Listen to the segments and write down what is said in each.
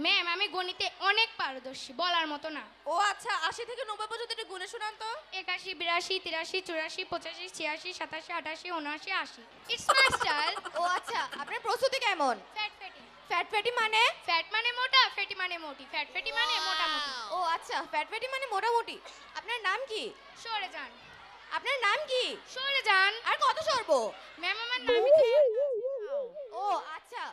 Ma'am আমি গণিতে অনেক পারদর্শী, বলার মতো না। ও আচ্ছা, ৮০ থেকে ৯০ পর্যন্ত একটু গুণে শোনান তো। ৮১, ৮২, ৮৩, ৮৪, ৮৫, ৮৬, ৮৭, ৮৮, ৭৯, ৮০। It's my style. ও আচ্ছা, আপনার প্রস্তুতি কেমন? Fat fatty. ফ্যাট ফ্যাটি মানে? ফ্যাট মানে মোটা, ফ্যাটি মানে মোটি। ফ্যাট ফ্যাটি মানে মোটামুটি। ও আচ্ছা, ফ্যাট ফ্যাটি মানে মোটামুটি। আপনার নাম কি? সরে যান, আপনার নাম কি? সরে যান। আর কত সরবো? ম্যাম আমার নামই তো। ও আচ্ছা,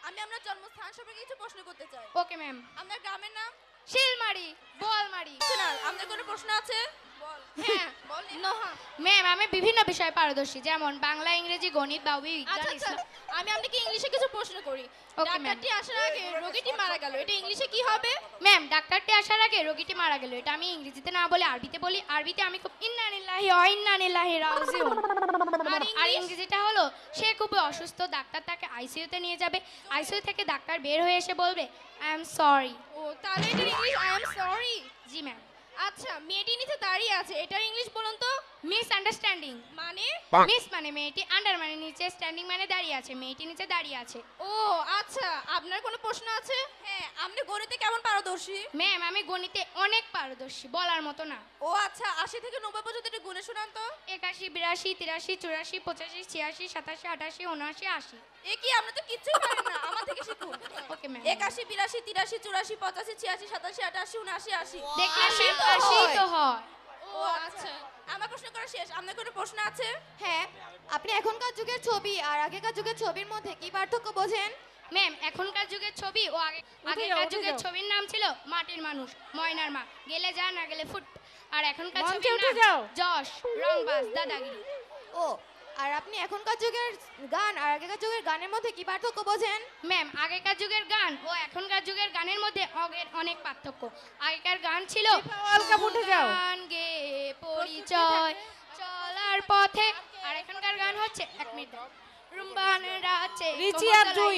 আমি আপনার জন্মস্থান সম্পর্কে কিছু প্রশ্ন করতে চাই। Okay ma'am. আপনার গ্রামের নাম? শিলমারি, বলমারি। শোনান, আপনার কোনো প্রশ্ন আছে? বল। হ্যাঁ। বল নোহা। ম্যাম আমি বিভিন্ন বিষয়ে পারদর্শী, যেমন বাংলা, ইংরেজি, গণিত, বাউবি, বিজ্ঞান, আচ্ছা আচ্ছা, ইসলাম। আমি আপনাকে ইংলিশে কিছু প্রশ্ন করি। Okay ma'am. ডাক্তারটি আসার আগে রোগীটি মারা গেল, এটা ইংলিশে কি হবে? ম্যাম ডাক্তারটি আসার আগে রোগীটি মারা গেল, এটা আমি ইংরেজিতে না বলে আরবিতে বলি। আরবিতে আমি খুব ইন্না লিল্লাহি ওয়া ইন্না ইলাইহি রাজিউন। আর ইংরেজিটা হলো সে খুবই অসুস্থ, ডাক্তার তাকে আইসিইউতে নিয়ে যাবে। আইসিইউ থেকে ডাক্তার বের হয়ে এসে বলবে আই এম সরি। ও তাহলে এটার English I am sorry. G ma'am. আচ্ছা, মেয়েটি নিচে দাঁড়িয়ে আছে, এটার ইংলিশ বলুন তো। Miss understanding. মানে? মিস মানে মেয়েটি, আন্ডার মানে নিচে, স্ট্যান্ডিং মানে দাঁড়িয়ে আছে, মেয়েটি নিচে দাঁড়িয়ে আছে। ও আচ্ছা, আপনার কোনো প্রশ্ন আছে? হ্যাঁ, আপনি গণিতে কেমন পারদর্শী? ম্যাম আমি গণিতে অনেক পারদর্শী, বলার মতো না। ও আচ্ছা, ৮০ থেকে ৯০ পর্যন্ত একটু গুণে শোনান তো। ৮১, ৮২, ৮৩, ৮৪, ৮৫, ৮৬, ৮৭, ৮৮, ৭৯, ৮০। এ কি, আপনি তো কিচ্ছুই পারেন না, আমার থেকে শিখুন। Okay ma'am. ৮১, ৮২, ৮৩, ৮৪, ৮৫, ৮৬, ৮৭, ৮৮, ৭৯, ৮০। দেখলেন আশি ম্যাম, তো ৮০ হয়। তো হয়। ও আচ্ছা, আমার প্রশ্ন করা শেষ। আপনার কোনো প্রশ্ন আছে? হ্যাঁ, আপনি এখনকার যুগের ছবি আর আগেকার যুগের ছবির মধ্যে কি পার্থক্য বোঝেন? ম্যাম এখনকার যুগের ছবি ও আগেকার যুগের ছবির নাম ছিল মাটির মানুষ, ময়নার মা, গেলে যা না গেলে ফুট। আর এখনকার ছবির নাম যশ, রংবাজ, দাদাগিরি। ও, আর আপনি এখনকার যুগের গান আর আগেকার যুগের গানের মধ্যে কি পার্থক্য বোঝেন? ম্যাম আগেকার যুগের গান ও এখনকার যুগের গানের মধ্যে অনেক পার্থক্য। আগেকার গান ছিল গান গে পরিচয় চলার পথে, আর এখনকার গান হচ্ছে এক মিনিট রুম্বান রাচে রিচি আর জুই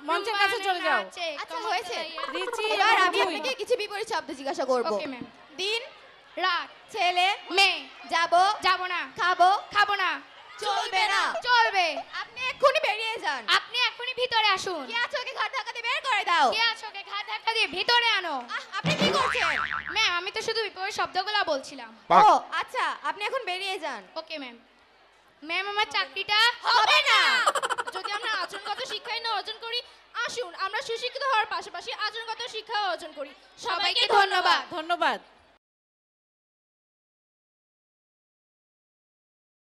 মঞ্চের কাছে চলে যাও। আচ্ছা হয়েছে, রিচি এবার আর আমি জুই। আপনাকে কিছু বিপরীত শব্দ জিজ্ঞাসা করব। Okay ma'am. দিন, রাত, ছেলে, মেয়ে, যাব, যাব না, খাবো, খাবো না, চলবে না। চলবে। আপনি এক্ষুনি বেরিয়ে যান। আপনি এখনই ভিতরে আসুন। কে আছো, ওকে ঘাট ধাক্কা দিয়ে বের করে দাও। কে আছো ওকে ঘাট ধাক্কা দিয়ে ভিতরে আনো। আপনি কি করছেন? ম্যাম আমি তো শুধু বিপরীত শব্দগুলো বলছিলাম। ও আচ্ছা, আপনি এখন বেরিয়ে যান। Okay ma'am. ম্যাম আমার চাকরিটা হবে না। যদি আমরা আচরণগত শিক্ষাই না অর্জন করি, আসুন আমরা সুশিক্ষিত হওয়ার পাশাপাশি আচরণগত শিক্ষা অর্জন করি। সবাইকে ধন্যবাদ। ধন্যবাদ।